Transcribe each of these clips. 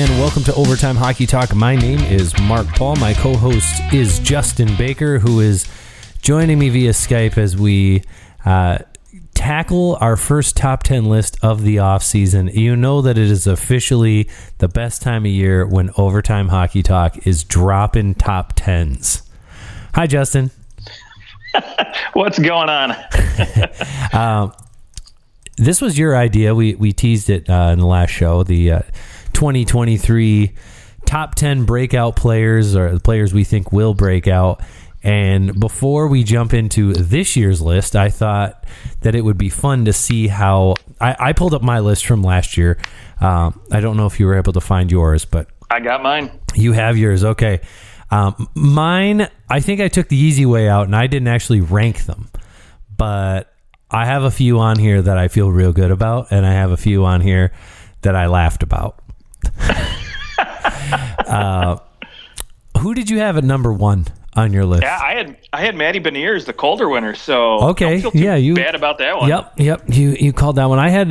and welcome to Overtime Hockey Talk. My name is Mark Paul. My co-host is Justin Baker, who is joining me via Skype as we tackle our first top 10 list of the offseason. You know that it is officially the best time of year when Overtime Hockey Talk is dropping top 10s. Hi, Justin. What's going on? This was your idea. We teased it in the last show, the 2023 top 10 breakout players, or the players we think will break out. And before we jump into this year's list, I thought that it would be fun to see how I pulled up my list from last year. I don't know if you were able to find yours, but I got mine. You have yours. Okay. Mine, I think I took the easy way out and I didn't actually rank them, but I have a few on here that I feel real good about, and I have a few on here that I laughed about. Who did you have at number one on your list? Yeah, I had Matty Beniers, the Calder winner. So okay, don't feel too bad about that one. Yep. You called that one. I had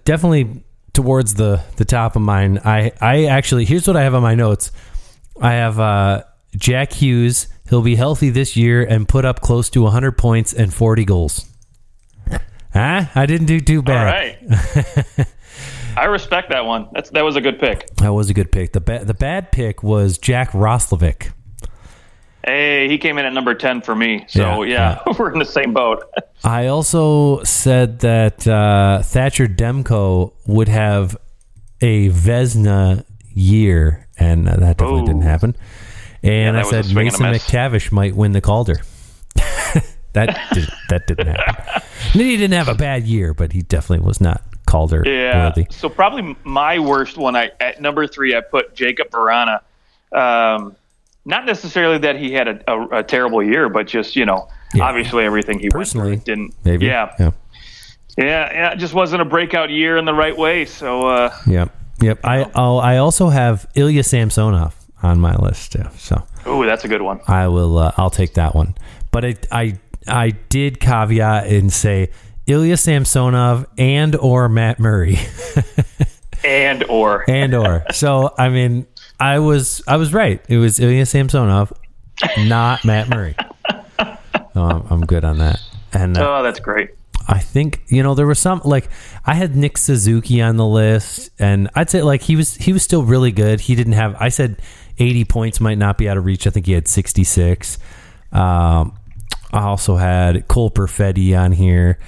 definitely towards the top of mine. I actually, here's what I have on my notes. I have Jack Hughes. He'll be healthy this year and put up close to 100 points and 40 goals. I didn't do too bad. All right. I respect that one. That was a good pick. That was a good pick. The bad pick was Jack Roslovic. Hey, he came in at number 10 for me. So, yeah. We're in the same boat. I also said that Thatcher Demko would have a Vezina year, and that definitely didn't happen. And I said Mason McTavish might win the Calder. that didn't happen. He didn't have a bad year, but he definitely was not Calder worthy. So probably my worst one, at number 3, I put Jacob Vrana. Not necessarily that he had a terrible year, but just, obviously everything he personally went through didn't. Maybe. Yeah. It just wasn't a breakout year in the right way. So. Yep. I also have Ilya Samsonov on my list too. So. Oh, that's a good one. I will. I'll take that one. But I did caveat and say Ilya Samsonov and or Matt Murray. and or. So I mean, I was right. It was Ilya Samsonov, not Matt Murray. I'm good on that. And that's great. I think there was some, like, I had Nick Suzuki on the list, and I'd say like he was still really good. He didn't have. I said 80 points might not be out of reach. I think he had 66. I also had Cole Perfetti on here,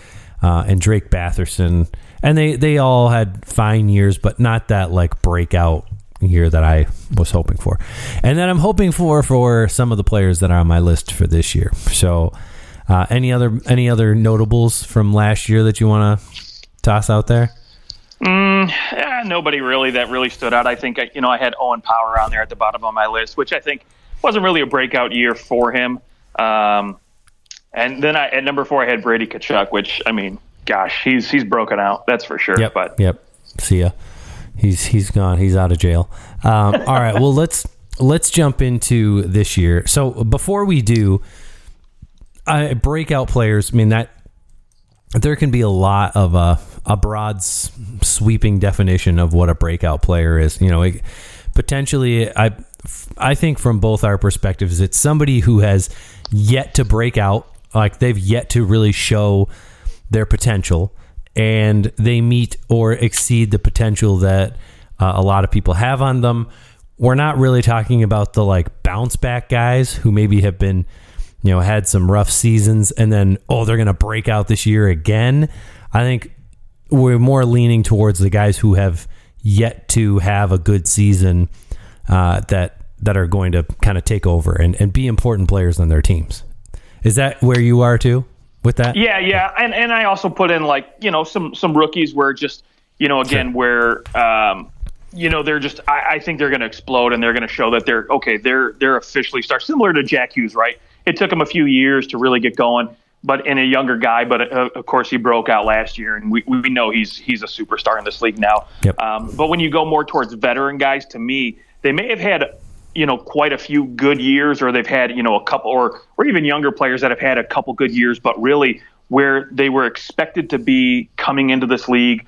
and Drake Batherson, and they all had fine years, but not that like breakout year that I was hoping for. And then I'm hoping for some of the players that are on my list for this year. So any other notables from last year that you want to toss out there? Nobody really that really stood out. I think I had Owen Power on there at the bottom of my list, which I think wasn't really a breakout year for him. And then at number 4 I had Brady Tkachuk, which, I mean, gosh, he's broken out, that's for sure. Yep. See ya. He's gone. He's out of jail. All right. Well, let's jump into this year. So before we do, breakout players. I mean, that there can be a lot of a broad, sweeping definition of what a breakout player is. Potentially, I think from both our perspectives, it's somebody who has yet to break out. Like, they've yet to really show their potential, and they meet or exceed the potential that a lot of people have on them. We're not really talking about the like bounce back guys who maybe have been, had some rough seasons and then, they're going to break out this year again. I think we're more leaning towards the guys who have yet to have a good season that are going to kind of take over and be important players on their teams. Is that where you are too with that? Yeah. And I also put in like, some rookies where just, again, where, they're just, I think they're going to explode and they're going to show that they're officially start, similar to Jack Hughes, right? It took him a few years to really get going, but in a younger guy, but of course he broke out last year, and we know he's a superstar in this league now. Yep. But when you go more towards veteran guys, to me, they may have had quite a few good years, or they've had a couple, or even younger players that have had a couple good years, but really where they were expected to be coming into this league,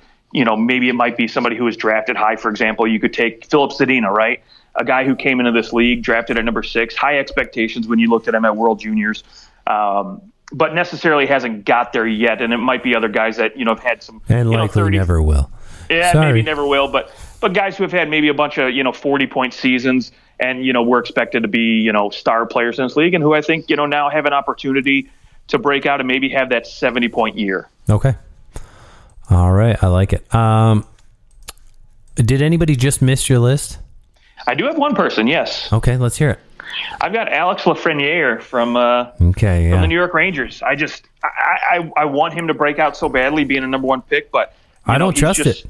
maybe it might be somebody who was drafted high. For example, you could take Philip Zadina, right? A guy who came into this league, drafted at number 6, high expectations when you looked at him at World Juniors, but necessarily hasn't got there yet. And it might be other guys that, have had some, and likely 30, never will. Yeah, Sorry. maybe never will, but guys who have had maybe a bunch of, 40-point seasons and, we're expected to be, star players in this league, and who I think, now have an opportunity to break out and maybe have that 70-point year. Okay. All right. I like it. Did anybody just miss your list? I do have one person, yes. Okay, let's hear it. I've got Alex Lafreniere from the New York Rangers. I want him to break out so badly, being a number 1 pick, but I don't trust it.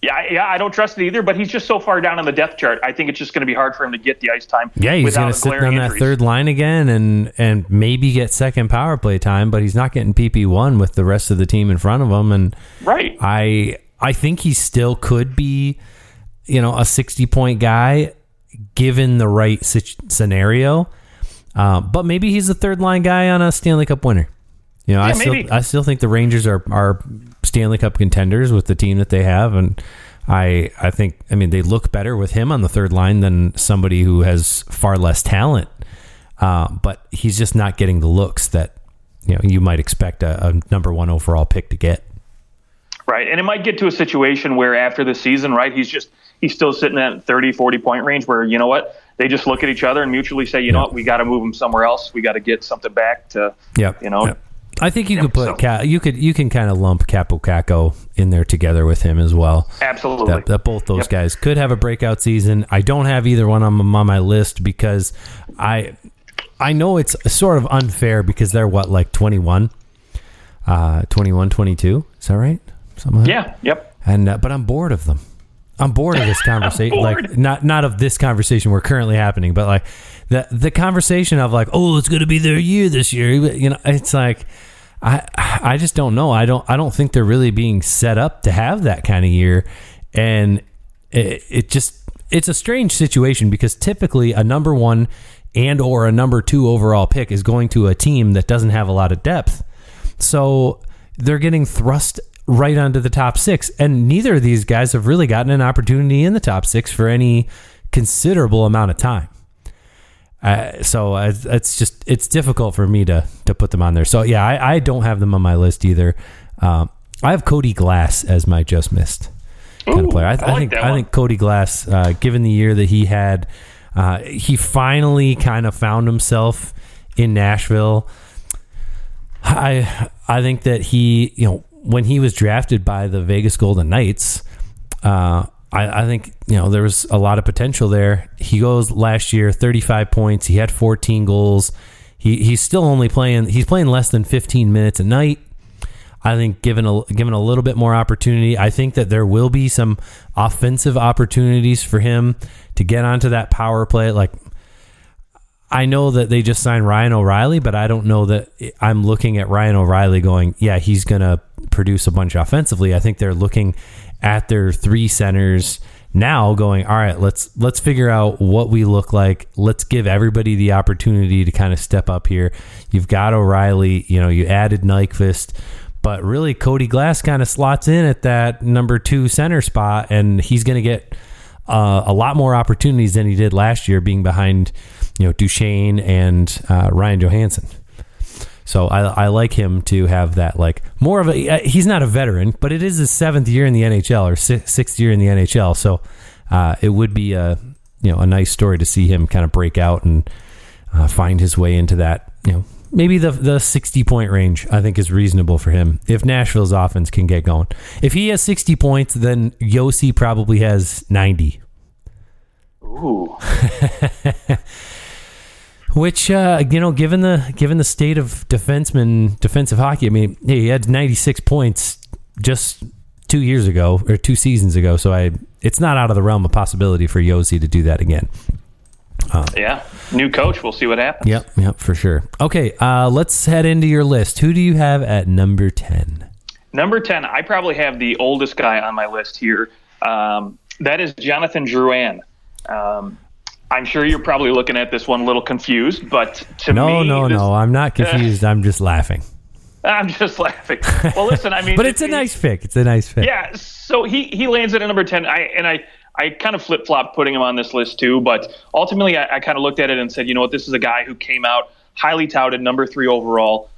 Yeah, I don't trust it either, but he's just so far down on the depth chart. I think it's just going to be hard for him to get the ice time. Yeah, he's going to sit on that third line again and maybe get second power play time, but he's not getting PP1 with the rest of the team in front of him. And right. I think he still could be, a 60-point guy given the right scenario. But maybe he's a third line guy on a Stanley Cup winner. I still think the Rangers are Stanley Cup contenders with the team that they have, and I think they look better with him on the third line than somebody who has far less talent. But he's just not getting the looks that you might expect a number 1 overall pick to get. Right, and it might get to a situation where after the season, right, he's still sitting at 30, 40-point range where, they just look at each other and mutually say, you know what, we got to move him somewhere else. We got to get something back to, I think you could put you can kind of lump Capo Caco in there together with him as well. Absolutely. That both those guys could have a breakout season. I don't have either one on my list because I know it's sort of unfair because they're like 21, 22. Is that right? Something like that? Yep. And but I'm bored of them. I'm bored of this conversation. Like not of this conversation we're currently happening, but like the conversation of like, oh, it's going to be their year this year. It's like I just don't know. I don't think they're really being set up to have that kind of year, and it's a strange situation because typically a number 1 and or a number 2 overall pick is going to a team that doesn't have a lot of depth, so they're getting thrust right onto the top 6, and neither of these guys have really gotten an opportunity in the top 6 for any considerable amount of time. So it's difficult for me to put them on there. So yeah, I don't have them on my list either. I have Cody Glass as my just missed kind of player. I think Cody Glass, given the year that he had, he finally kind of found himself in Nashville. I think that he, when he was drafted by the Vegas Golden Knights, I think, there was a lot of potential there. He goes last year, 35 points. He had 14 goals. He's still only playing less than 15 minutes a night. I think given a little bit more opportunity, I think that there will be some offensive opportunities for him to get onto that power play. Like, I know that they just signed Ryan O'Reilly, but I don't know that I'm looking at Ryan O'Reilly going, yeah, he's going to produce a bunch offensively. I think they're looking at their 3 centers now going, all right, let's figure out what we look like. Let's give everybody the opportunity to kind of step up here. You've got O'Reilly, you added Nyquist, but really Cody Glass kind of slots in at that number 2 center spot, and he's going to get a lot more opportunities than he did last year, being behind Duchesne and Ryan Johansson. So I like him to have that, like, more of a he's not a veteran, but it is his 7th year in the NHL or 6th year in the NHL. So it would be a nice story to see him kind of break out and find his way into that. Maybe the 60-point range I think is reasonable for him if Nashville's offense can get going. If he has 60 points, then Yossi probably has 90. Ooh. Which, given the state of defensive hockey, I mean, he had 96 points just 2 years ago or 2 seasons ago. So it's not out of the realm of possibility for Yossi to do that again. Yeah, new coach. We'll see what happens. Yep, for sure. Okay, let's head into your list. Who do you have at number 10? Number 10, I probably have the oldest guy on my list here. That is Jonathan Drouin. I'm sure you're probably looking at this one a little confused, but to me... No, I'm not confused. I'm just laughing. I'm just laughing. Well, listen, I mean, but it's a nice pick. It's a nice pick. Yeah. So he lands at a number 10. I kind of flip-flopped putting him on this list too, but ultimately I kind of looked at it and said, you know what, this is a guy who came out highly touted, number 3 overall,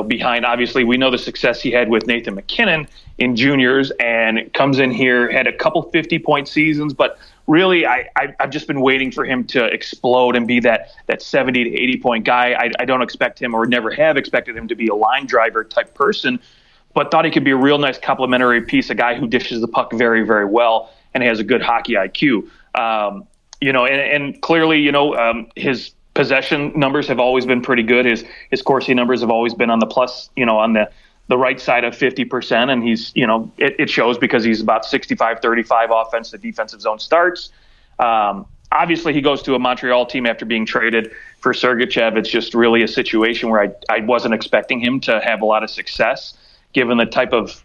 behind, obviously, we know the success he had with Nathan McKinnon in juniors, and comes in here, had a couple 50-point seasons, but really I've just been waiting for him to explode and be that 70 to 80-point guy. I don't expect him, or never have expected him, to be a line driver type person, but thought he could be a real nice complementary piece, a guy who dishes the puck very, very well and has a good hockey IQ. And clearly, his possession numbers have always been pretty good. His Corsi numbers have always been on the plus, on the right side of 50%. And he's, it shows because he's about 65-35 offense to defensive zone starts. Obviously, he goes to a Montreal team after being traded for Sergachev. It's just really a situation where I wasn't expecting him to have a lot of success, given the type of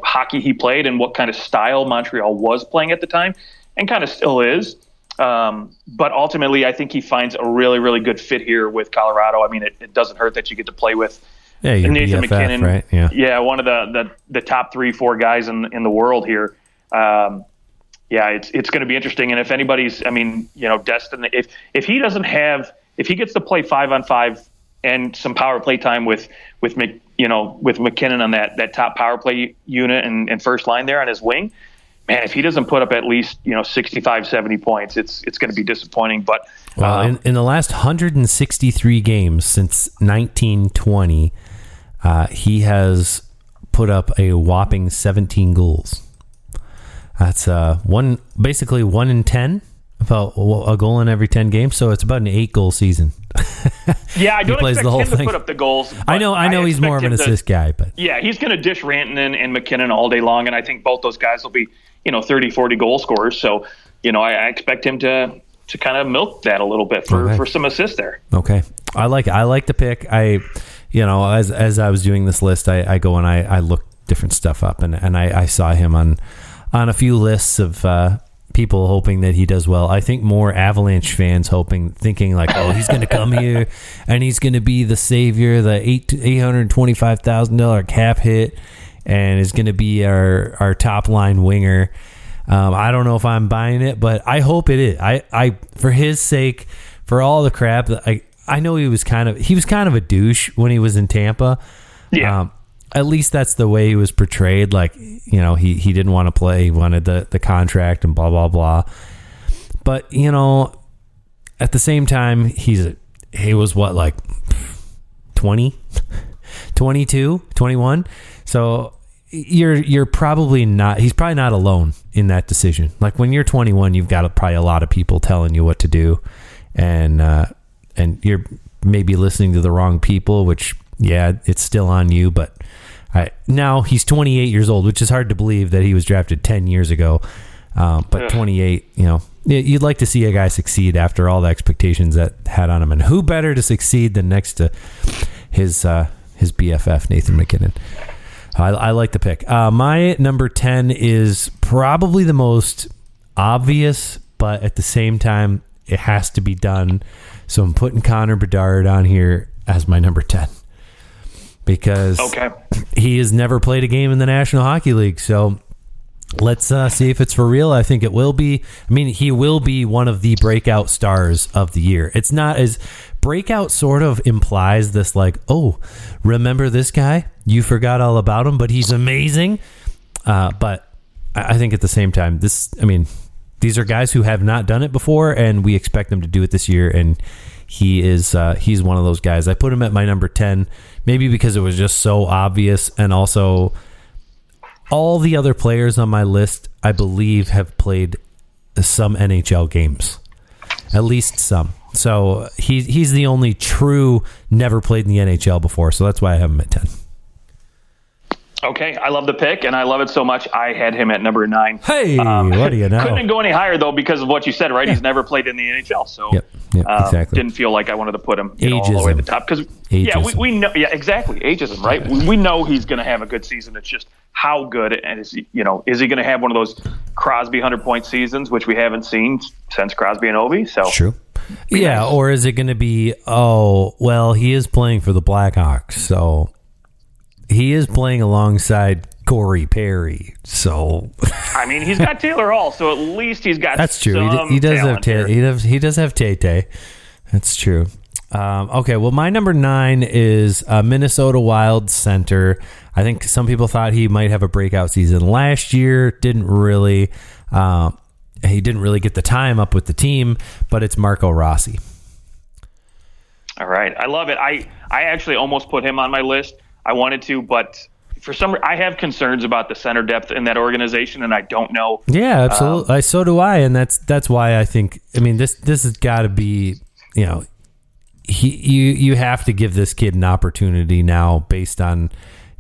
hockey he played and what kind of style Montreal was playing at the time, and kind of still is. But ultimately, I think he finds a really, really good fit here with Colorado. I mean, it doesn't hurt that you get to play with Nathan BFF, McKinnon, right? Yeah, one of the top 3-4 guys in the world here. It's going to be interesting. And if anybody's, destined, if he doesn't have, if he gets to play 5-on-5 and some power play time with McKinnon on that top power play unit and first line there on his wing, man, if he doesn't put up at least 65, 70 points, it's going to be disappointing. But in the last 163 games since 1920, he has put up a whopping 17 goals. That's basically 1 in 10. About a goal in every 10 games, so it's about an 8-goal season. Yeah, I don't expect him to put up the goals. I know he's more of an assist guy, but yeah, he's going to dish Rantanen and McKinnon all day long, and I think both those guys will be 30, 40 goal scorers. So I expect him to kind of milk that a little bit for some assists there. Okay, I like the pick. As I was doing this list, I go and I look different stuff up, and I saw him on a few lists of people hoping that he does well. I think more Avalanche fans thinking like, oh, he's going to come here and he's going to be the savior, the $825,000 cap hit, and is going to be our top line winger. I don't know if I'm buying it, but I hope it is. I for his sake, for all the crap that I know he was kind of a douche when he was in Tampa. Yeah. At least that's the way he was portrayed. Like, he didn't want to play. He wanted the contract and blah, blah, blah. But, at the same time, he was what, like 20, 22, 21. So you're probably not, he's probably not alone in that decision. Like when you're 21, you've got probably a lot of people telling you what to do. And you're maybe listening to the wrong people, which, yeah, it's still on you, but now he's 28 years old, which is hard to believe that he was drafted 10 years ago. But 28, you'd like to see a guy succeed after all the expectations that had on him. And who better to succeed than next to his BFF, Nathan McKinnon. I like the pick. My number 10 is probably the most obvious, but at the same time, it has to be done. So I'm putting Connor Bedard on here as my number 10. Because he has never played a game in the National Hockey League. So let's see if it's for real. I think it will be. I mean, he will be one of the breakout stars of the year. It's not as breakout sort of implies this like, oh, remember this guy? You forgot all about him, but he's amazing. But I think at the same time, these are guys who have not done it before, and we expect them to do it this year. And he's one of those guys. I put him at my number 10. Maybe because it was just so obvious, and also all the other players on my list, I believe, have played some NHL games, at least some. So he's the only true never played in the NHL before, so that's why I have him at 10. Okay, I love the pick, and I love it so much. I had him at number 9. Hey, what do you know? Couldn't go any higher, though, because of what you said, right? Yeah. He's never played in the NHL, so yep, exactly. Didn't feel like I wanted to put him all the way at the top. Because, we know, exactly, ageism, right? We know he's going to have a good season. It's just how good, and is he going to have one of those Crosby 100-point seasons, which we haven't seen since Crosby and Ovi? So true. Yeah, or is it going to be, he is playing for the Blackhawks, so he is playing alongside Corey Perry. So I mean, he's got Taylor Hall, so at least he's got. That's true. Some he does talent have here. he does have Tay. That's true. Okay, well, my number 9 is Minnesota Wild center. I think some people thought he might have a breakout season last year. Didn't really. He didn't really get the time up with the team, but it's Marco Rossi. All right, I love it. I actually almost put him on my list. I wanted to, but for some reason, I have concerns about the center depth in that organization, and I don't know. Yeah, absolutely. So do I, and that's why I think. I mean, this has got to be, you have to give this kid an opportunity now, based on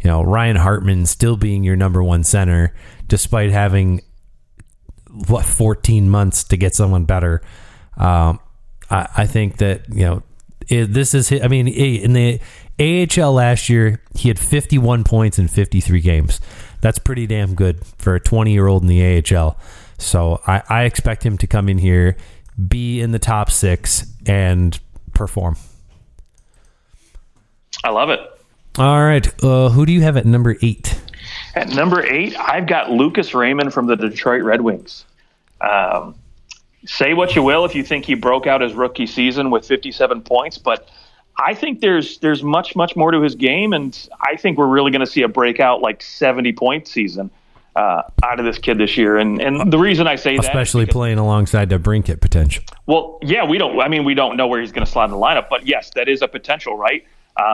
Ryan Hartman still being your number one center, despite having 14 months to get someone better. I think that this is his, I mean, in the AHL last year, he had 51 points in 53 games. That's pretty damn good for a 20-year-old in the AHL. So I expect him to come in here, be in the top 6, and perform. I love it. All right. Who do you have at number 8? At number 8, I've got Lucas Raymond from the Detroit Red Wings. Say what you will if you think he broke out his rookie season with 57 points, but I think there's much more to his game, and I think we're really going to see a breakout 70-point season out of this kid this year. And the reason I say that, especially playing alongside the Brinkett potential. Well, yeah, we don't know where he's going to slot in the lineup, but yes, that is a potential, right?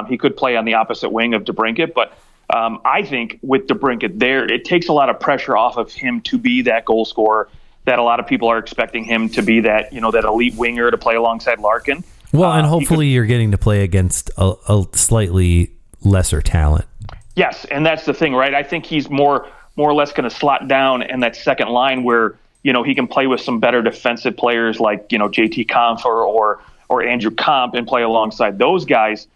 He could play on the opposite wing of DeBrincat, but I think with DeBrincat there, it takes a lot of pressure off of him to be that goal scorer that a lot of people are expecting him to be, that that elite winger to play alongside Larkin. Well, and hopefully you're getting to play against a slightly lesser talent. Yes, and that's the thing, right? I think he's more or less going to slot down in that second line where he can play with some better defensive players like JT Compher or Andrew Comp and play alongside those guys.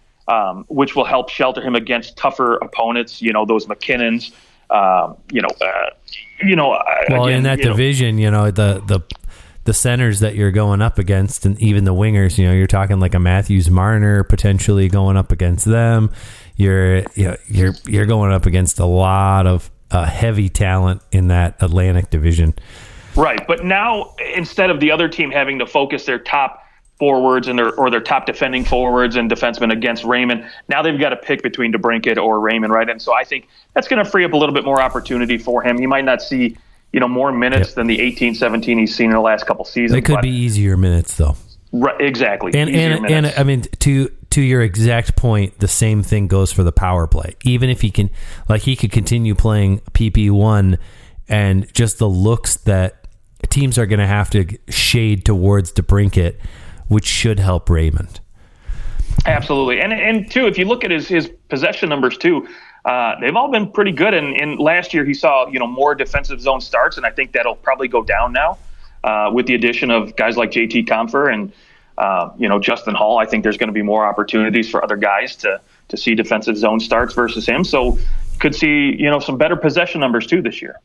Which will help shelter him against tougher opponents, those McKinnons, Well, again, in that division, the centers that you're going up against, and even the wingers, you're talking like a Matthews Marner potentially going up against them. You're going up against a lot of heavy talent in that Atlantic division. Right, but now instead of the other team having to focus their top forwards and their top defending forwards and defensemen against Raymond, now they've got to pick between DeBrincat or Raymond, right? And so I think that's going to free up a little bit more opportunity for him. He might not see more minutes than the 18-17 he's seen in the last couple seasons. They could be easier minutes, though. Right, exactly. And I mean, to your exact point, the same thing goes for the power play. Even if he can, he could continue playing PP1, and just the looks that teams are going to have to shade towards DeBrincat, which should help Raymond. Absolutely. And too, if you look at his possession numbers too, they've all been pretty good. And last year he saw, more defensive zone starts, and I think that'll probably go down now with the addition of guys like JT Compher and, Justin Hall. I think there's going to be more opportunities for other guys to see defensive zone starts versus him. So could see, some better possession numbers too this year.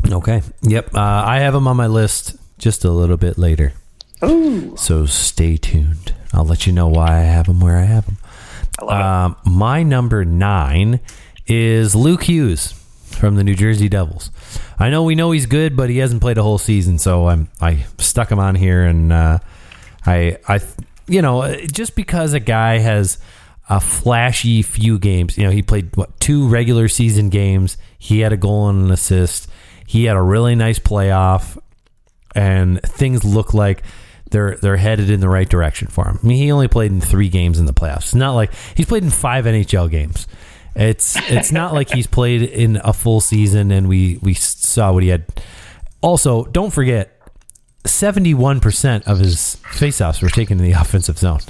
Okay. Yep. I have him on my list just a little bit later. Ooh. So stay tuned. I'll let you know why I have him where I have him. I love it. My number 9 is Luke Hughes from the New Jersey Devils. We know he's good, but he hasn't played a whole season, so I stuck him on here, and I just because a guy has a flashy few games, he played 2 regular season games, he had a goal and an assist, he had a really nice playoff, and things look like they're headed in the right direction for him. I mean, he only played in 3 games in the playoffs. It's not like he's played in 5 NHL games. It's not like he's played in a full season and we saw what he had. Also, don't forget, 71% of his faceoffs were taken in the offensive zone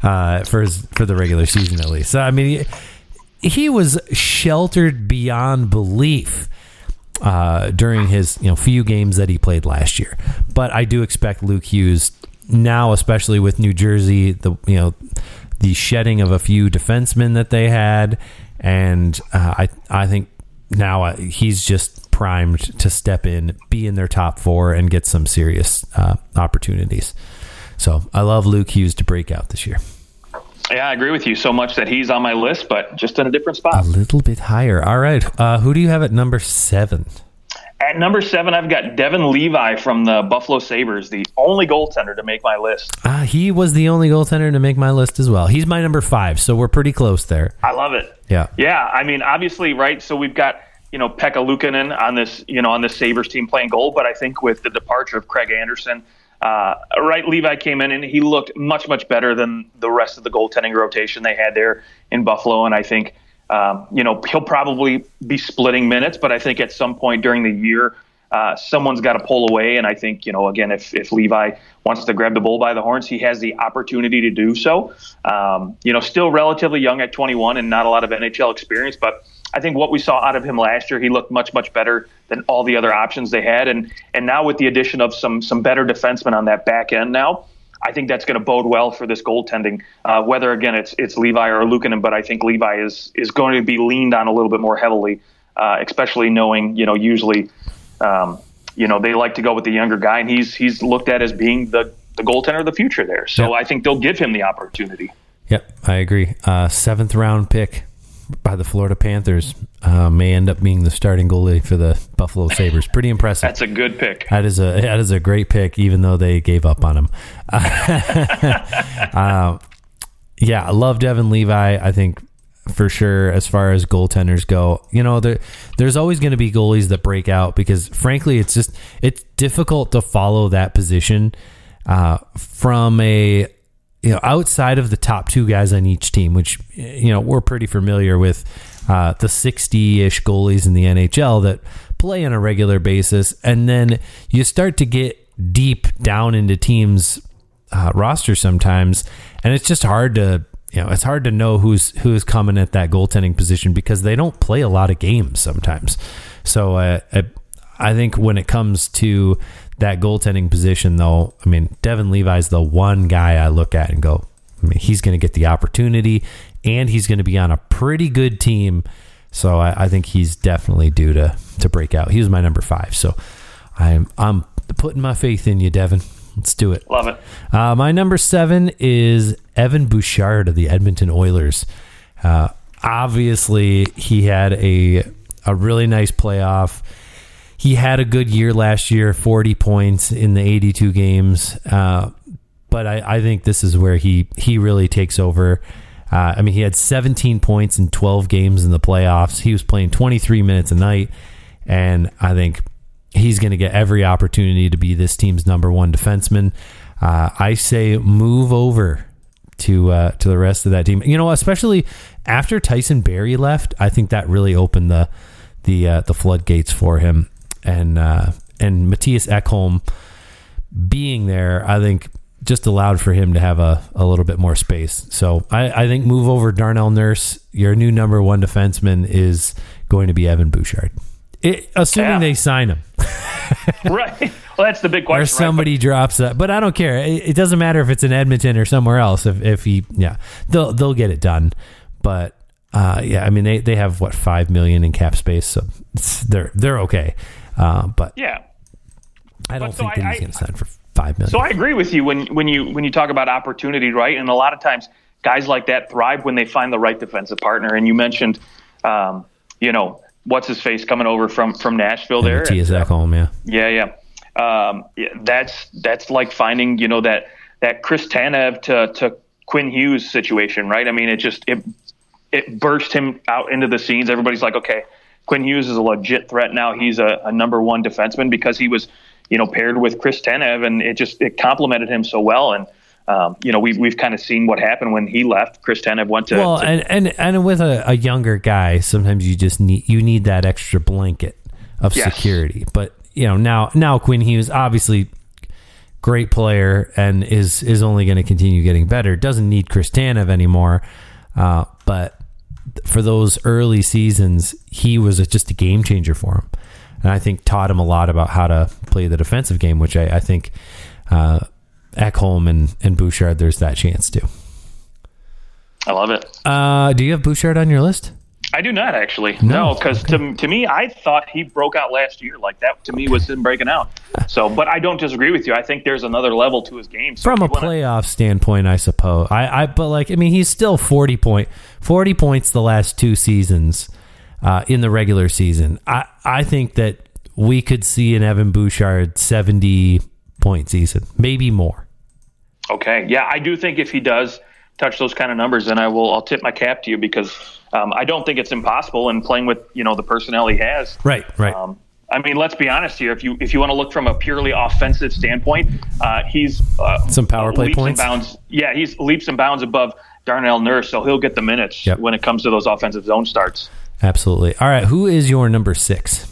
for the regular season, at least. So, I mean, he was sheltered beyond belief during his few games that he played last year. But I do expect Luke Hughes now, especially with New Jersey, the shedding of a few defensemen that they had, and I think now he's just primed to step in, be in their top 4, and get some serious opportunities. So I love Luke Hughes to break out this year. Yeah, I agree with you so much that he's on my list, but just in a different A spot. little bit higher. All right. Who do you have at number 7? At number 7, I've got Devin Levi from the Buffalo Sabres, the only goaltender to make my list. He was the only goaltender to make my list as well. He's my number 5, so we're pretty close there. I love it. Yeah. Yeah, I mean, obviously, right, so we've got, Pekka Luukkonen on this Sabres team playing goal, but I think with the departure of Craig Anderson, right, Levi came in and he looked much, much better than the rest of the goaltending rotation they had there in Buffalo, and I think he'll probably be splitting minutes, but I think at some point during the year, someone's got to pull away. And I think, again, if Levi wants to grab the bull by the horns, he has the opportunity to do so. Still relatively young at 21 and not a lot of NHL experience, but I think what we saw out of him last year, he looked much, much better than all the other options they had. And now with the addition of some better defensemen on that back end now, I think that's going to bode well for this goaltending, whether, again, it's Levi or Luukkonen, but I think Levi is going to be leaned on a little bit more heavily, especially knowing, usually, they like to go with the younger guy, and he's looked at as being the goaltender of the future there. So yep. I think they'll give him the opportunity. Yep, I agree. 7th round pick by the Florida Panthers may end up being the starting goalie for the Buffalo Sabres. Pretty impressive. That's a good pick. That is a great pick, even though they gave up on him. I love Devin Levi. I think for sure, as far as goaltenders go, there's always going to be goalies that break out because, frankly, it's difficult to follow that position from a outside of the top 2 guys on each team, which, we're pretty familiar with the 60-ish goalies in the NHL that play on a regular basis. And then you start to get deep down into teams' roster sometimes. And it's just hard to, it's hard to know who's coming at that goaltending position because they don't play a lot of games sometimes. So I think when it comes to that goaltending position, though, I mean, Devin Levi's the one guy I look at and go, he's going to get the opportunity and he's going to be on a pretty good team. So I think he's definitely due to break out. He was my number 5. So I'm putting my faith in you, Devin. Let's do it. Love it. My number 7 is Evan Bouchard of the Edmonton Oilers. Obviously, he had a really nice playoff. He had a good year last year, 40 points in the 82 games. But I think this is where he really takes over. He had 17 points in 12 games in the playoffs. He was playing 23 minutes a night. And I think he's going to get every opportunity to be this team's number 1 defenseman. I say move over to the rest of that team. Especially after Tyson Barrie left, I think that really opened the floodgates for him. And Matthias Ekholm being there, I think, just allowed for him to have a little bit more space. So I think move over Darnell Nurse. Your new number 1 defenseman is going to be Evan Bouchard. Assuming they sign him. Right. Well, that's the big question. Or somebody drops that. But I don't care. It doesn't matter if it's in Edmonton or somewhere else. If they'll get it done. But they have $5 million in cap space, so they're okay. But yeah, I don't think that he's going to sign for $5 million. So I agree with you when you talk about opportunity, right? And a lot of times guys like that thrive when they find the right defensive partner. And you mentioned, what's his face coming over from Nashville there. Matthias Ekholm, yeah. That's like finding, that Chris Tanev to Quinn Hughes situation, right? I mean, it burst him out into the scenes. Everybody's like, okay, Quinn Hughes is a legit threat now. He's a number 1 defenseman because he was, paired with Chris Tanev, and it complemented him so well. And we've kind of seen what happened when he left. Chris Tanev went to and with a younger guy, sometimes you need that extra blanket of security. But now Quinn Hughes, obviously great player, and is only going to continue getting better. Doesn't need Chris Tanev anymore, but for those early seasons, he was just a game changer for him. And I think taught him a lot about how to play the defensive game, which I think Ekholm and Bouchard, there's that chance too. I love it. Do you have Bouchard on your list? I do not actually. No, No, because to me, I thought he broke out last year. Like that to me was him breaking out. So, but I don't disagree with you. I think there's another level to his game. So From a playoff standpoint, I suppose. But he's still 40 points the last 2 seasons in the regular season. I think that we could see an Evan Bouchard 70-point season, maybe more. Okay, yeah, I do think if he does touch those kind of numbers, then I'll tip my cap to you because I don't think it's impossible. And playing with the personnel he has, right. I mean, let's be honest here. If you want to look from a purely offensive standpoint, he's some power play points. He's leaps and bounds above Darnell Nurse, so he'll get the minutes when it comes to those offensive zone starts. Absolutely. All right, who is your number 6?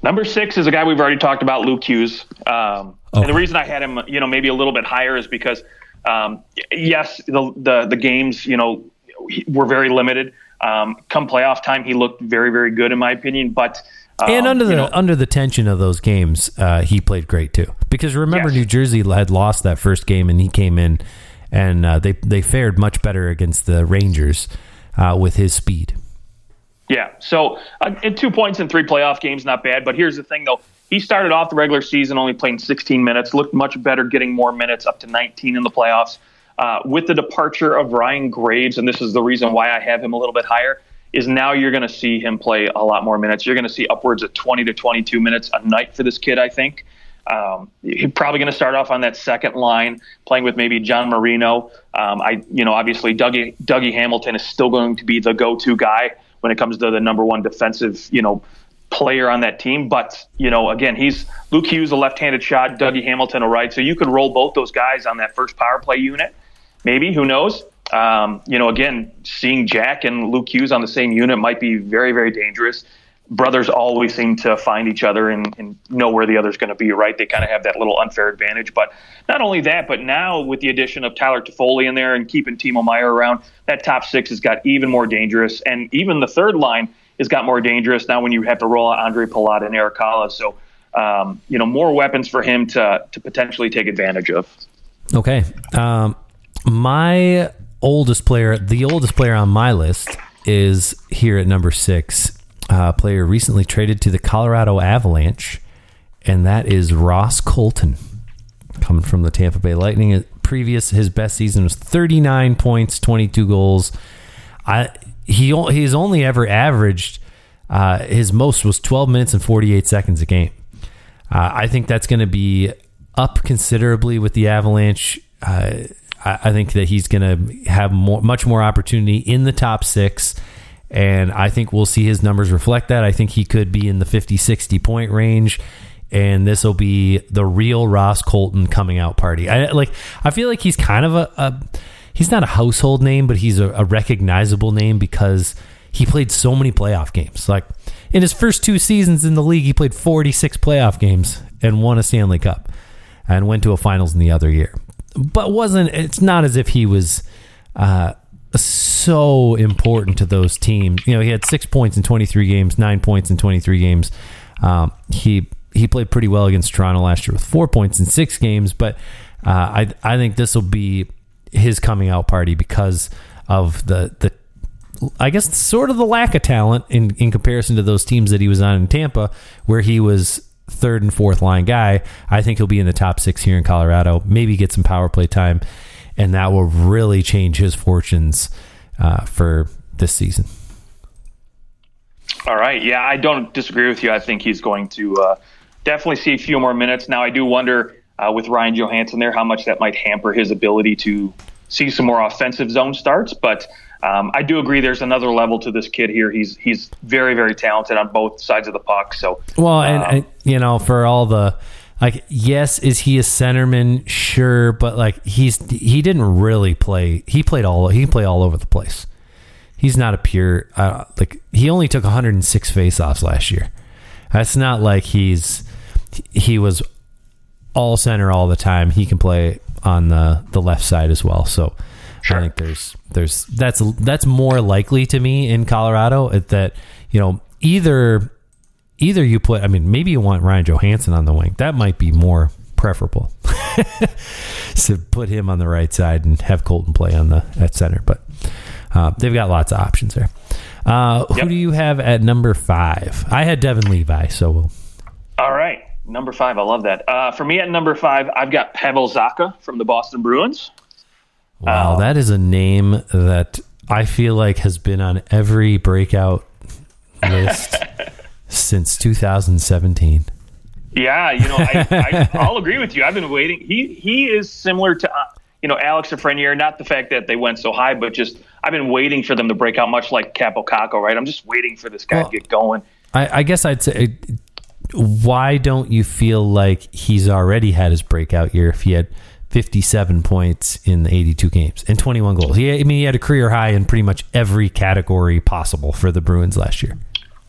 Number 6 is a guy we've already talked about, Luke Hughes. And the reason I had him, maybe a little bit higher is because, yes, the games, were very limited. Come playoff time, he looked very, very good in my opinion. But and under the tension of those games, he played great too. Because remember, New Jersey had lost that first game, and he came in, and they fared much better against the Rangers with his speed. Yeah, so 2 points in 3 playoff games, not bad. But here's the thing, though. He started off the regular season only playing 16 minutes, looked much better getting more minutes, up to 19 in the playoffs. With the departure of Ryan Graves, and this is the reason why I have him a little bit higher, is now you're going to see him play a lot more minutes. You're going to see upwards of 20 to 22 minutes a night for this kid, I think. He's probably going to start off on that second line, playing with maybe John Marino. Obviously Dougie Hamilton is still going to be the go-to guy when it comes to the number one defensive, player on that team. But, again, he's Luke Hughes, a left-handed shot, Dougie Hamilton, a right. So you could roll both those guys on that first power play unit. Maybe, who knows? Again, seeing Jack and Luke Hughes on the same unit might be very, very dangerous. Brothers always seem to find each other and know where the other's going to be, right? They kind of have that little unfair advantage. But not only that, but now with the addition of Tyler Toffoli in there and keeping Timo Meier around, that top 6 has got even more dangerous. And even the third line has got more dangerous now when you have to roll out Andre Palat and Eric Kala. So, more weapons for him to potentially take advantage of. Okay. The oldest player on my list is here at number 6. Player recently traded to the Colorado Avalanche, and that is Ross Colton, coming from the Tampa Bay Lightning. His best season was 39 points, 22 goals. He's only ever averaged, his most was 12 minutes and 48 seconds a game. I think that's going to be up considerably with the Avalanche. I think that he's going to have much more opportunity in the top 6. And I think we'll see his numbers reflect that. I think he could be in the 50, 60 point range. And this will be the real Ross Colton coming out party. I feel like he's kind of he's not a household name, but he's a recognizable name because he played so many playoff games. Like in his first 2 seasons in the league, he played 46 playoff games and won a Stanley Cup and went to a finals in the other year. But it's not as if he was so important to those teams. He had 6 points in 23 games, 9 points in 23 games. He played pretty well against Toronto last year with 4 points in 6 games. But I think this will be his coming out party because of the I guess sort of the lack of talent in comparison to those teams that he was on in Tampa, where he was third and fourth line guy. I think he'll be in the top 6 here in Colorado, maybe get some power play time, and that will really change his fortunes for this season. All right. Yeah, I don't disagree with you. I think he's going to definitely see a few more minutes. Now, I do wonder with Ryan Johansson there how much that might hamper his ability to see some more offensive zone starts. But I do agree there's another level to this kid here. He's very, very talented on both sides of the puck. So, well, and for all the yes, is he a centerman? Sure, but he didn't really play. He played all over the place. He's not a pure he only took 106 faceoffs last year. That's not like he was all center all the time. He can play on the left side as well. So sure. I think that's more likely to me in Colorado that either you put, maybe you want Ryan Johansson on the wing. That might be more preferable. So put him on the right side and have Colton play at center. But they've got lots of options there. Who do you have at number 5? I had Devin Levi, so we'll... All right, number 5. I love that. For me at number 5, I've got Pavel Zacha from the Boston Bruins. Wow, that is a name that I feel like has been on every breakout list since 2017. Yeah, I'll agree with you. I've been waiting. He is similar to Alex Lafreniere. Not the fact that they went so high, but just I've been waiting for them to break out, much like Capo Caco, right? I'm just waiting for this guy to get going. I guess I'd say, why don't you feel like he's already had his breakout year if he had 57 points in the 82 games and 21 goals? He had a career high in pretty much every category possible for the Bruins last year.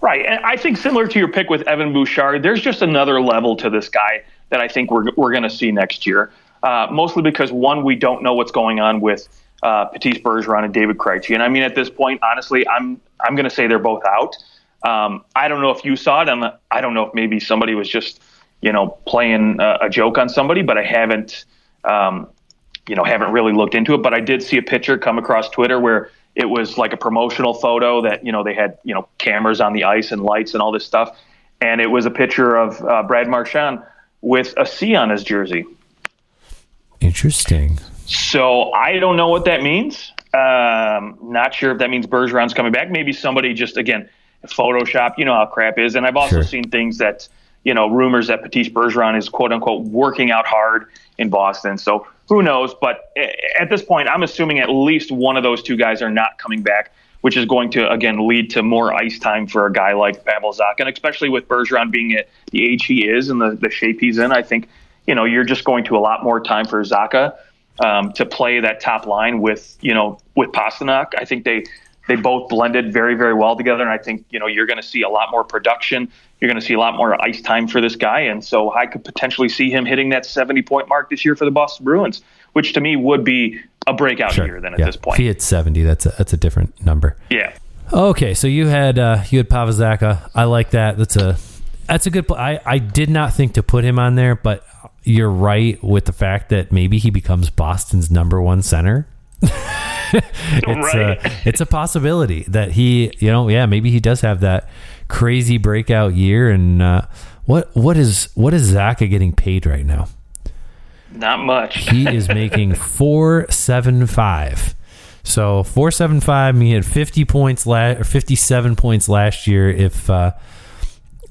Right, and I think similar to your pick with Evan Bouchard, there's just another level to this guy that I think we're going to see next year. Mostly because, one, we don't know what's going on with Patrice Bergeron and David Krejci. And I mean, at this point, honestly, I'm going to say they're both out. I don't know if you saw it. I don't know if maybe somebody was just, playing a joke on somebody, but I haven't really looked into it. But I did see a picture come across Twitter where it was like a promotional photo that, they had, cameras on the ice and lights and all this stuff. And it was a picture of Brad Marchand with a C on his jersey. Interesting. So I don't know what that means. Not sure if that means Bergeron's coming back. Maybe somebody just, again, Photoshop, how crap is. And I've also seen things that, rumors that Patrice Bergeron is, quote unquote, working out hard in Boston. So who knows? But at this point, I'm assuming at least one of those two guys are not coming back, which is going to, again, lead to more ice time for a guy like Pavel Zacha. And especially with Bergeron being at the age he is and the shape he's in, I think, you're just going to a lot more time for Zacha to play that top line with Pastrnak. I think they both blended very, very well together. And I think, you're going to see a lot more production. You're going to see a lot more ice time for this guy. And so I could potentially see him hitting that 70-point mark this year for the Boston Bruins, which to me would be a breakout year then at this point. If he hits 70, that's a different number. Yeah. Okay, so you had Pavel Zacha. I like that. That's a good play. I did not think to put him on there, but you're right with the fact that maybe he becomes Boston's number one center. It's a possibility that he, maybe he does have that crazy breakout year. And what is Zacha getting paid right now? Not much. He is making $475. So $475. He had 50 points or 57 points last year. If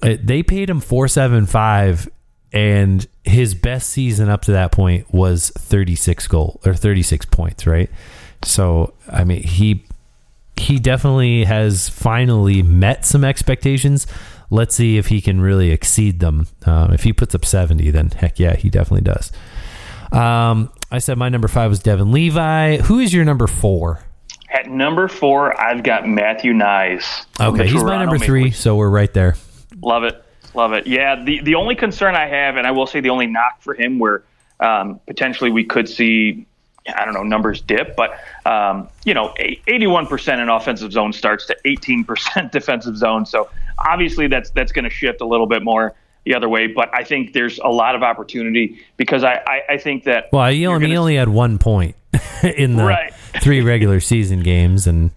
they paid him $475, and his best season up to that point was 36 points, right? So I mean, he definitely has finally met some expectations. Let's see if he can really exceed them. If he puts up 70, then heck yeah, he definitely does. I said my number 5 was Devin Levi. Who is your number 4? At number 4, I've got Matthew Nyes. Okay, he's my number 3, so we're right there. Love it. Yeah, the only concern I have, and I will say the only knock for him where potentially we could see, I don't know, numbers dip, but 81% in offensive zone starts to 18% defensive zone. So obviously that's going to shift a little bit more the other way, but I think there's a lot of opportunity because I think that. Well, he only had 1 point in the 3 regular season games, and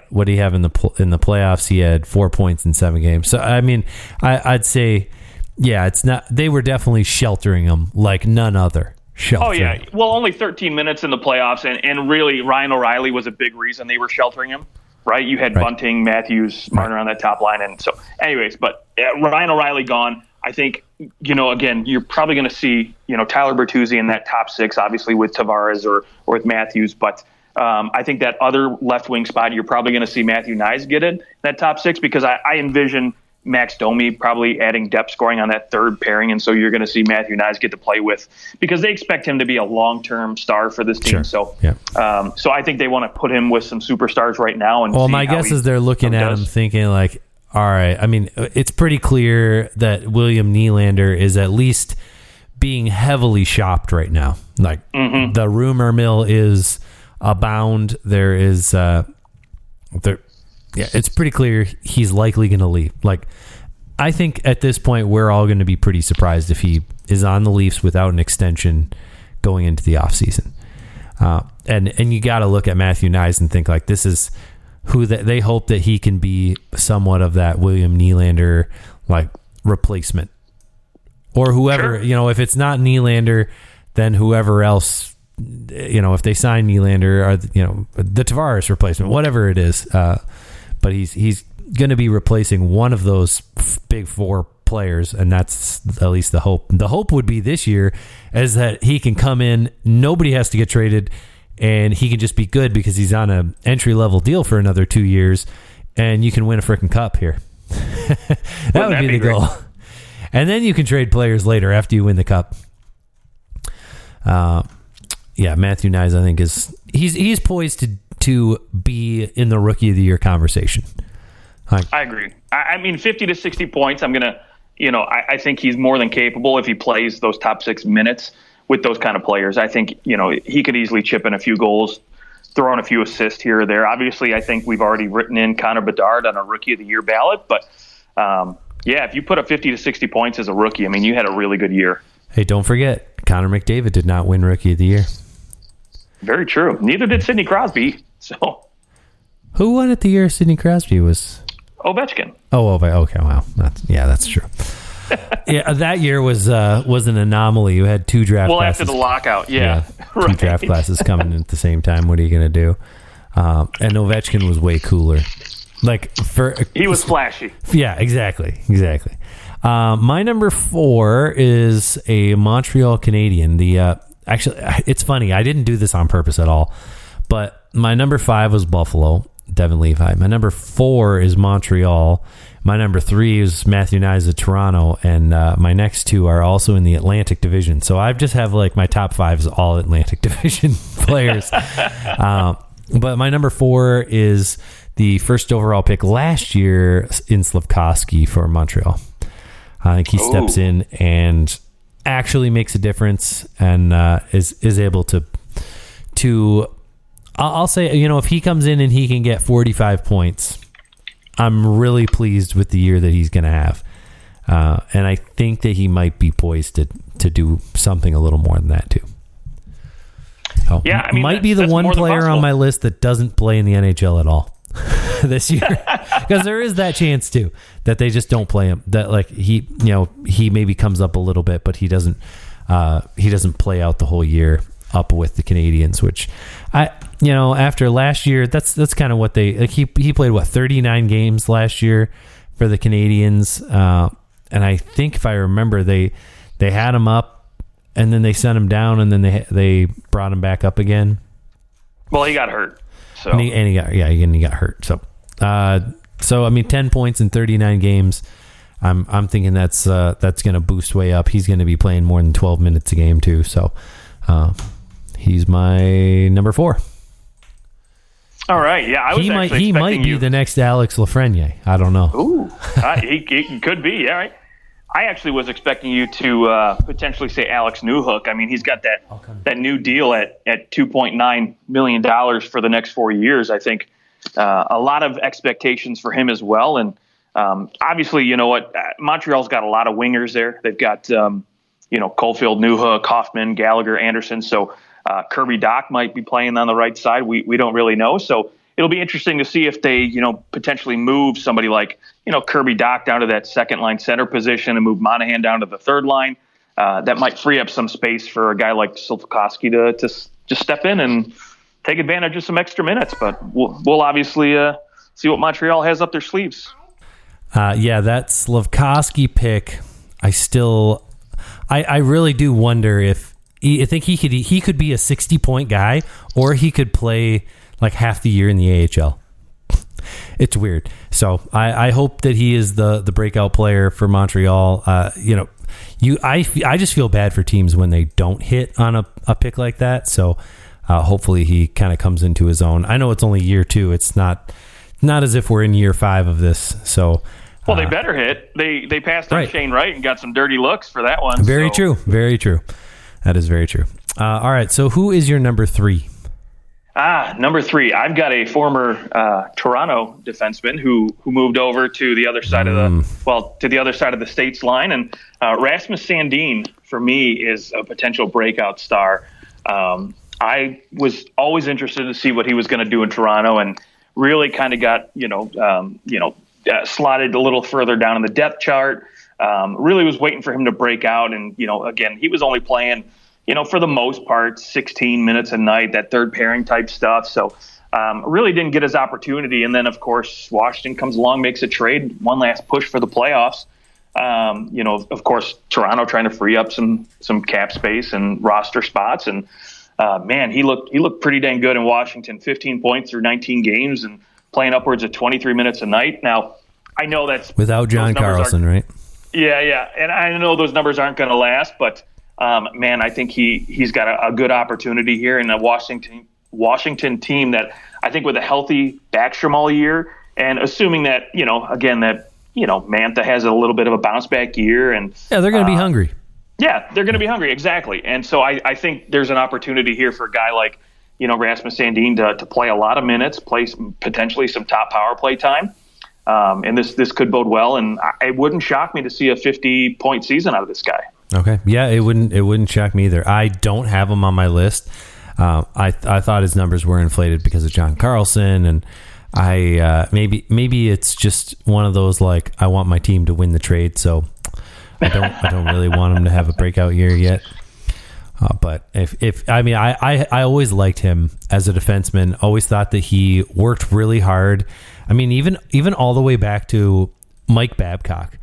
what do you have in the playoffs? He had 4 points in 7 games. So I mean, I'd say, yeah, it's not. They were definitely sheltering him like none other. Sheltering. Oh yeah, well, only 13 minutes in the playoffs, and really Ryan O'Reilly was a big reason they were sheltering him. Right, you had Bunting, Matthews, Marner on that top line, and so, anyways, but Ryan O'Reilly gone. I think again, you're probably going to see Tyler Bertuzzi in that top 6, obviously with Tavares or with Matthews, but I think that other left wing spot, you're probably going to see Matthew Nyes get in that top 6 because I envision Max Domi probably adding depth scoring on that third pairing, and so you're going to see Matthew Nyes get to play with because they expect him to be a long-term star for this team. Sure. So, so I think they want to put him with some superstars right now. And my guess is they're looking at him thinking like, all right, I mean, it's pretty clear that William Nylander is at least being heavily shopped right now. Like the rumor mill is abound. There is Yeah, it's pretty clear he's likely going to leave. Like, I think at this point we're all going to be pretty surprised if he is on the Leafs without an extension going into the offseason. And you got to look at Matthew Nyes and think like this is who they hope that he can be somewhat of that William Nylander like replacement, or whoever. Sure. If it's not Nylander, then whoever else. If they sign Nylander, or the Tavares replacement, whatever it is. But he's going to be replacing one of those big four players, and that's at least the hope. The hope would be this year is that he can come in, nobody has to get traded, and he can just be good because he's on an entry-level deal for another 2 years, and you can win a freaking cup here. That would be the goal. And then you can trade players later after you win the cup. Matthew Knies, I think, he's poised to be in the Rookie of the Year conversation. I agree. I mean, 50 to 60 points, I think he's more than capable if he plays those top 6 minutes with those kind of players. I think, he could easily chip in a few goals, throw in a few assists here or there. Obviously, I think we've already written in Connor Bedard on a Rookie of the Year ballot. But, if you put up 50 to 60 points as a rookie, you had a really good year. Hey, don't forget, Connor McDavid did not win Rookie of the Year. Very true. Neither did Sidney Crosby. So, who won it the year Sidney Crosby was? Ovechkin. Oh, okay. Wow. That's true. That year was an anomaly. You had 2 draft classes. After the lockout, yeah. 2 draft classes coming in at the same time. What are you going to do? And Ovechkin was way cooler. He was flashy. Yeah, exactly. My number 4 is a Montreal Canadian. Actually, it's funny. I didn't do this on purpose at all, but my number 5 was Buffalo, Devin Levi. My number 4 is Montreal. My number 3 is Matthew Knies of Toronto, and my next 2 are also in the Atlantic Division. So I just have my top 5 is all Atlantic Division players. But my number 4 is the first overall pick last year in Slafkovsky for Montreal. I think he steps in and actually makes a difference and is able to I'll say, if he comes in and he can get 45 points, I'm really pleased with the year that he's going to have. And I think that he might be poised to do something a little more than that too. So, might be the one player on my list that doesn't play in the NHL at all this year, because there is that chance too that they just don't play him. That he maybe comes up a little bit, but he doesn't play out the whole year up with the Canadians, which after last year, that's kind of what they he played 39 games last year for the Canadians, and I think if I remember they had him up and then they sent him down and then they brought him back up again. Well, he got hurt. So and he got hurt. So 10 points in 39 games. I'm thinking that's going to boost way up. He's going to be playing more than 12 minutes a game too. So he's my number 4. All right. Yeah, I was he might be the next Alex Lafreniere. I don't know. Ooh, he could be. Yeah. Right. I actually was expecting you to potentially say Alex Newhook. He's got that new deal at $2.9 million for the next 4 years. I think a lot of expectations for him as well. And obviously, you know what? Montreal's got a lot of wingers there. They've got, Caulfield, Newhook, Hoffman, Gallagher, Anderson. So Kirby Dach might be playing on the right side. We don't really know. So it'll be interesting to see if they, potentially move somebody like, Kirby Dach down to that second line center position and move Monahan down to the third line. That might free up some space for a guy like Slafkovsky to just step in and take advantage of some extra minutes. But we'll obviously see what Montreal has up their sleeves. That Slafkovsky pick, I really do wonder if I think he could be a 60-point guy, or he could play like half the year in the AHL. It's weird. So I hope that he is the breakout player for Montreal. I just feel bad for teams when they don't hit on a pick like that. So hopefully he kind of comes into his own. I know it's only year 2. It's not as if we're in year 5 of this. So they better hit. They passed on Shane Wright and got some dirty looks for that one. Very true. Very true. That is very true. All right. So who is your number 3? Number 3. I've got a former Toronto defenseman who moved over to the other side of the states line, and Rasmus Sandin for me is a potential breakout star. I was always interested to see what he was going to do in Toronto, and really kind of got, slotted a little further down in the depth chart. Really was waiting for him to break out. And, again, he was only playing, for the most part, 16 minutes a night, that third pairing type stuff. So really didn't get his opportunity. And then, of course, Washington comes along, makes a trade, one last push for the playoffs. Of course, Toronto trying to free up some cap space and roster spots. And, man, he looked pretty dang good in Washington, 15 points through 19 games and playing upwards of 23 minutes a night. Now, I know that's without John Carlson, right? Yeah. And I know those numbers aren't going to last, but man, I think he's got a good opportunity here in a Washington team that I think with a healthy Backstrom all year, and assuming that, Mantha has a little bit of a bounce back year. And yeah, they're going to be hungry. Yeah, they're going to be hungry. Exactly. And so I think there's an opportunity here for a guy like, Rasmus Sandin to play a lot of minutes, play potentially some top power play time. And this could bode well. And it wouldn't shock me to see a 50-point season out of this guy. Okay. Yeah, it wouldn't shock me either. I don't have him on my list. I thought his numbers were inflated because of John Carlson, and I maybe it's just one of those, like, I want my team to win the trade, so I don't really want him to have a breakout year yet. But I always liked him as a defenseman. Always thought that he worked really hard. I mean, even all the way back to Mike Babcock.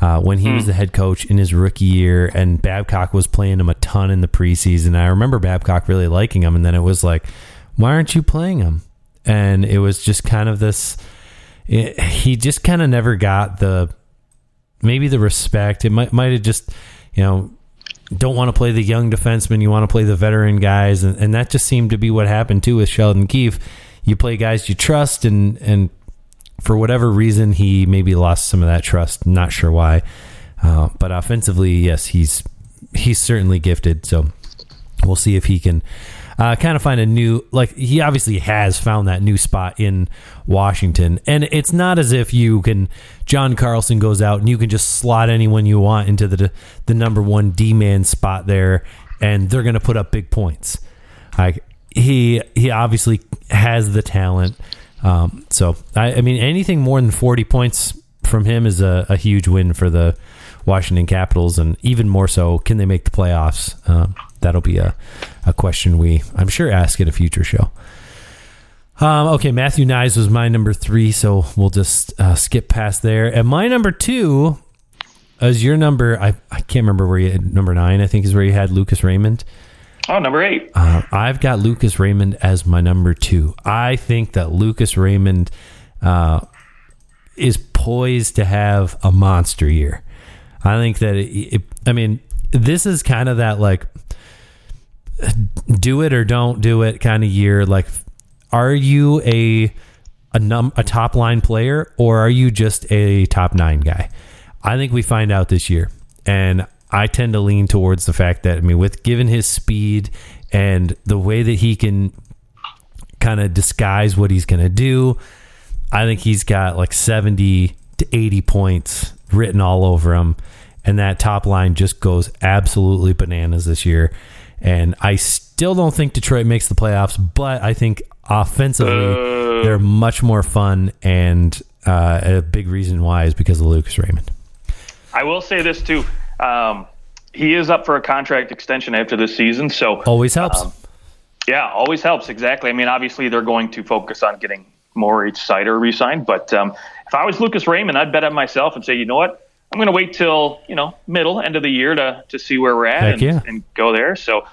When he was the head coach in his rookie year, and Babcock was playing him a ton in the preseason. I remember Babcock really liking him, and then it was like, why aren't you playing him? And it was just kind of this, he just kind of never got maybe the respect. It might have just, don't want to play the young defenseman, you want to play the veteran guys, and that just seemed to be what happened too with Sheldon Keefe. You play guys you trust, and for whatever reason, he maybe lost some of that trust. Not sure why. But offensively, yes, he's certainly gifted. So we'll see if he can kind of find a new, like, he obviously has found that new spot in Washington. And it's not as if John Carlson goes out and you can just slot anyone you want into the number one D-man spot there, and they're going to put up big points. Like, he obviously has the talent. So I mean, anything more than 40 points from him is a huge win for the Washington Capitals, and even more so, can they make the playoffs? That'll be a question I'm sure ask at a future show. Okay, Matthew Nyes was my number 3, so we'll just skip past there. And my number 2 is your number. I can't remember where you had number 9. I think is where you had Lucas Raymond. Oh, number 8. I've got Lucas Raymond as my number 2. I think that Lucas Raymond is poised to have a monster year. I think that this is kind of that, like, do it or don't do it kind of year. Like, are you a top line player, or are you just a top 9 guy? I think we find out this year, and I tend to lean towards the fact that, given his speed and the way that he can kind of disguise what he's going to do, I think he's got like 70 to 80 points written all over him. And that top line just goes absolutely bananas this year. And I still don't think Detroit makes the playoffs, but I think offensively they're much more fun. And a big reason why is because of Lucas Raymond. I will say this too. He is up for a contract extension after this season, so always helps. Always helps. Exactly. Obviously they're going to focus on getting Moritz Seider re-signed, but if I was Lucas Raymond, I'd bet on myself and say, you know what, I'm going to wait till end of the year to see where we're at and go there. So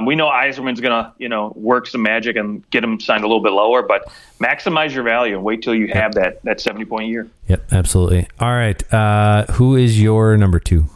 we know Yzerman's going to work some magic and get him signed a little bit lower, but maximize your value and wait till you have that 70-point year. Yep, absolutely. All right, who is your number 2?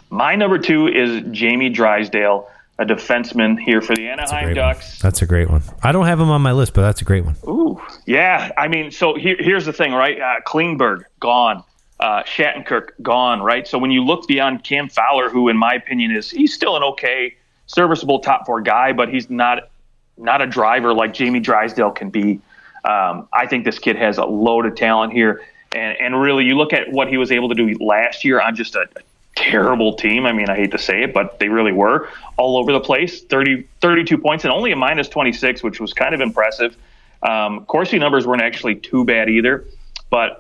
My number 2 is Jamie Drysdale, a defenseman here for the Anaheim Ducks. That's a great one. I don't have him on my list, but that's a great one. Ooh, yeah. So here's the thing, right? Klingberg, gone. Shattenkirk, gone, right? So when you look beyond Cam Fowler, who in my opinion he's still an okay, serviceable top 4 guy, but he's not a driver like Jamie Drysdale can be. I think this kid has a load of talent here. And really, you look at what he was able to do last year on just a terrible team. I hate to say it, but they really were all over the place. 32 points and only a minus 26, which was kind of impressive. Corsi numbers weren't actually too bad either. But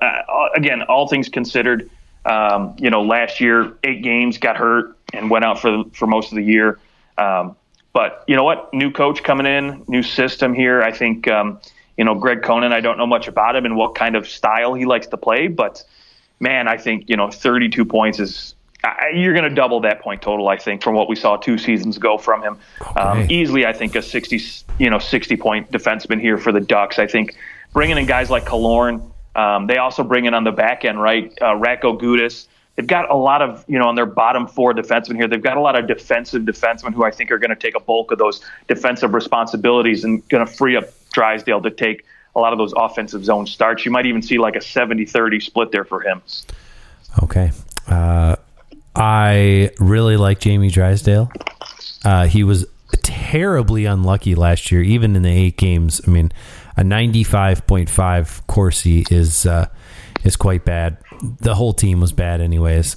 again, all things considered, last year, 8 games, got hurt and went out for most of the year. But you know what? New coach coming in, new system here. I think, Greg Conan, I don't know much about him and what kind of style he likes to play. But, man, I think, 32 points is you're going to double that point total, I think, from what we saw 2 seasons ago from him. Okay. Easily, I think, a 60-point defenseman here for the Ducks. I think bringing in guys like Killorn, they also bring in on the back end, right? Ratko Gudas. They've got a lot of, on their bottom 4 defensemen here, they've got a lot of defensive defensemen who I think are going to take a bulk of those defensive responsibilities and going to free up Drysdale to take a lot of those offensive zone starts. You might even see like a 70-30 split there for him. Okay. I really like Jamie Drysdale. He was terribly unlucky last year, even in the 8 games. I mean, a 95.5 Corsi is quite bad. The whole team was bad anyways.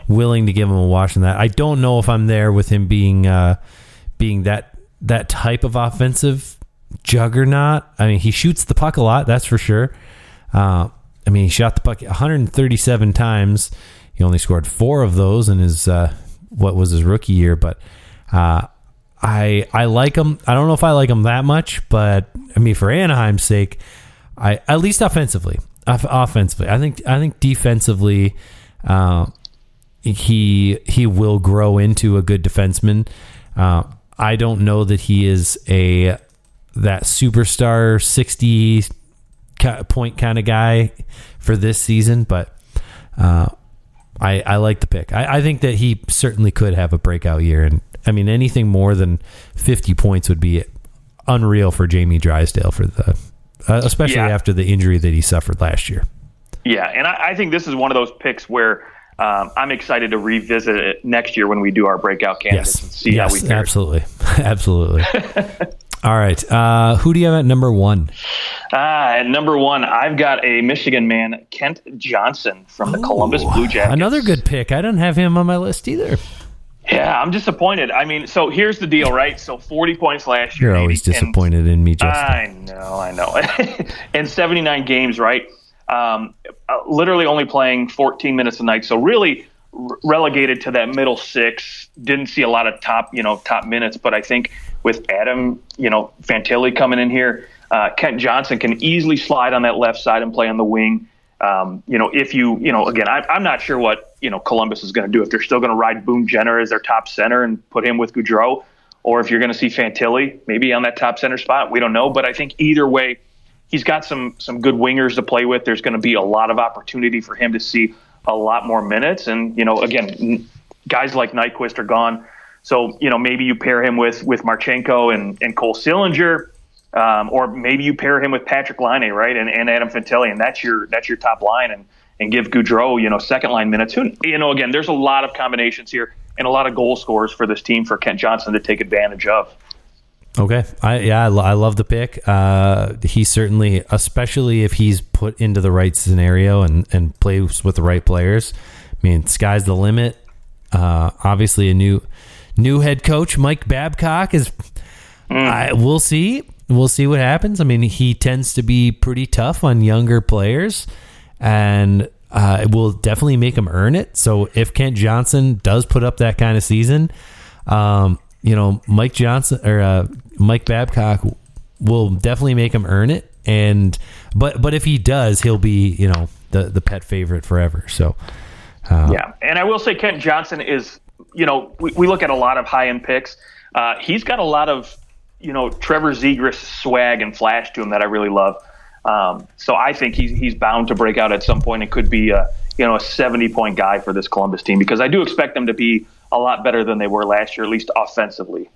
Willing to give him a wash on that. I don't know if I'm there with him being that type of offensive juggernaut. I mean, he shoots the puck a lot, that's for sure. He shot the puck 137 times. He only scored 4 of those in his what was his rookie year, but I like him. I don't know if I like him that much, but I mean, for Anaheim's sake, at least offensively, I think defensively, he will grow into a good defenseman. I don't know that he is that superstar 60 point kind of guy for this season, but I like the pick. I think that he certainly could have a breakout year, and I mean, anything more than 50 points would be unreal for Jamie Drysdale especially after the injury that he suffered last year. Yeah, and I think this is one of those picks where I'm excited to revisit it next year when we do our breakout candidates and see how we fare. Absolutely. All right. Who do you have at number 1? At number 1, I've got a Michigan man, Kent Johnson from the Columbus Blue Jackets. Another good pick. I didn't have him on my list either. Yeah, I'm disappointed. I mean, so here's the deal, right? So 40 points last year. You're always disappointed in me, Justin. I know. And 79 games, right? Literally only playing 14 minutes a night. So really relegated to that middle 6. Didn't see a lot of top minutes. But I think with Adam, Fantilli coming in here, Kent Johnson can easily slide on that left side and play on the wing. If again, I'm not sure what, Columbus is going to do, if they're still going to ride Boone Jenner as their top center and put him with Gaudreau, or if you're going to see Fantilli maybe on that top center spot. We don't know. But I think either way, he's got some good wingers to play with. There's going to be a lot of opportunity for him to see a lot more minutes. And, again, guys like Nyquist are gone. So, maybe you pair him with Marchenko and Cole Sillinger. Or maybe you pair him with Patrick Laine, right, and Adam Fantilli, and that's your top line, and give Gaudreau, second line minutes. Again, there's a lot of combinations here and a lot of goal scorers for this team for Kent Johnson to take advantage of. Okay, I love the pick. He certainly, especially if he's put into the right scenario and plays with the right players. I mean, sky's the limit. Obviously, a new head coach, Mike Babcock, is. We'll see. We'll see what happens. I mean, he tends to be pretty tough on younger players, and it will definitely make him earn it. So if Kent Johnson does put up that kind of season, Mike Babcock will definitely make him earn it. But if he does, he'll be the pet favorite forever. So yeah, and I will say Kent Johnson is we look at a lot of high end picks. He's got a lot of Trevor Zegras swag and flash to him that I really love. So I think he's bound to break out at some point and could be a 70-point guy for this Columbus team, because I do expect them to be a lot better than they were last year, at least offensively.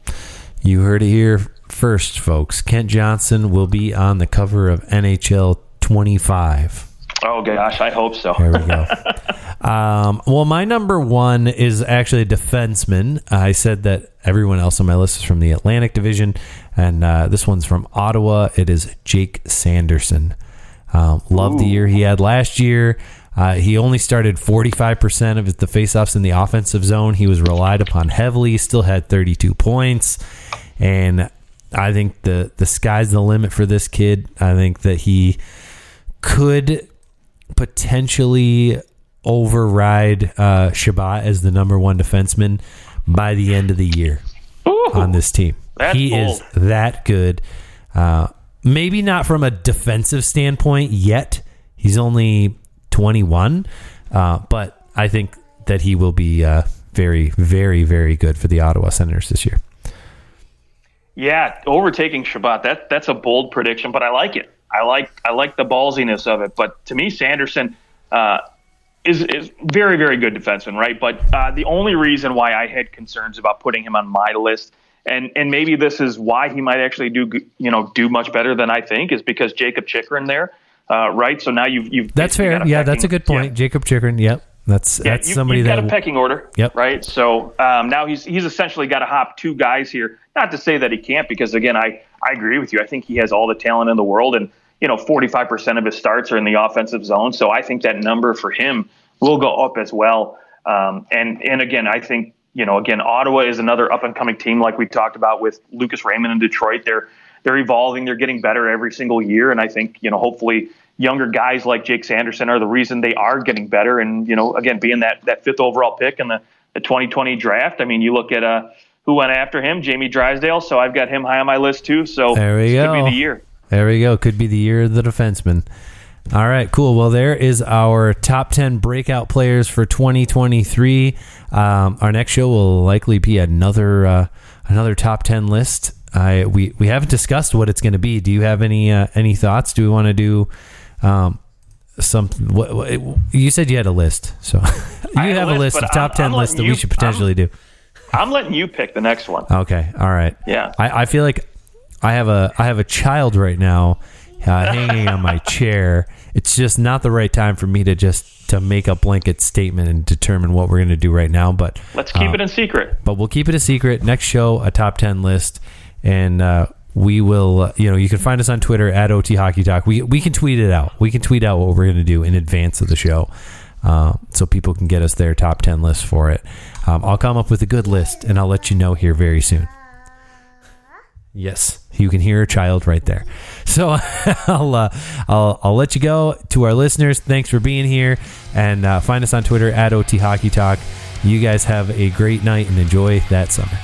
You heard it here first, folks. Kent Johnson will be on the cover of NHL 25. Oh, gosh, I hope so. There we go. Well, my number 1 is actually a defenseman. I said that everyone else on my list is from the Atlantic Division, and this one's from Ottawa. It is Jake Sanderson. Loved the year he had last year. He only started 45% of the faceoffs in the offensive zone. He was relied upon heavily, still had 32 points. And I think the sky's the limit for this kid. I think that he could potentially override Shabbat as the number one defenseman by the end of the year on this team. He bold. Is that good. Maybe not from a defensive standpoint yet. He's only 21, but I think that he will be very, very, very good for the Ottawa Senators this year. Yeah, overtaking Shabbat. That's a bold prediction, but I like it. I like the ballsiness of it. But to me, Sanderson is very, very good defenseman, right? But the only reason why I had concerns about putting him on my list, and maybe this is why he might actually do much better than I think, is because Jacob Chychrun there, right? So now you've that's fair. Yeah, that's a good point. Yeah. Jacob Chychrun. Yep. That's somebody you've that got a pecking order, yep. Right? So now he's essentially got to hop two guys here. Not to say that he can't, because again, I agree with you. I think he has all the talent in the world, and 45% of his starts are in the offensive zone. So I think that number for him will go up as well. And again, I think again, Ottawa is another up and coming team, like we talked about with Lucas Raymond in Detroit. They're evolving. They're getting better every single year, and I think hopefully younger guys like Jake Sanderson are the reason they are getting better. And, again, being that fifth overall pick in the 2020 draft. I mean, you look at who went after him, Jamie Drysdale. So I've got him high on my list too. So there we go. Could be the year. There we go. Could be the year of the defenseman. All right, cool. Well, there is our top 10 breakout players for 2023. Our next show will likely be another top 10 list. We haven't discussed what it's going to be. Do you have any thoughts? Do we want to do what you said you had a list, so you have a list of top 10 lists that we should potentially do. I'm letting you pick the next one. Okay, all right. Yeah, I feel like I have a child right now hanging on my chair. It's just not the right time for me to make a blanket statement and determine what we're going to do right now. But let's keep it in secret. But we'll keep it a secret. Next show, a top 10 list, and we will, you can find us on Twitter at OT Hockey Talk. We can tweet it out. We can tweet out what we're going to do in advance of the show, so people can get us their top 10 list for it. I'll come up with a good list, and I'll let you know here very soon. Yes, you can hear a child right there. So I'll let you go. To our listeners, thanks for being here, and find us on Twitter at OT Hockey Talk. You guys have a great night and enjoy that summer.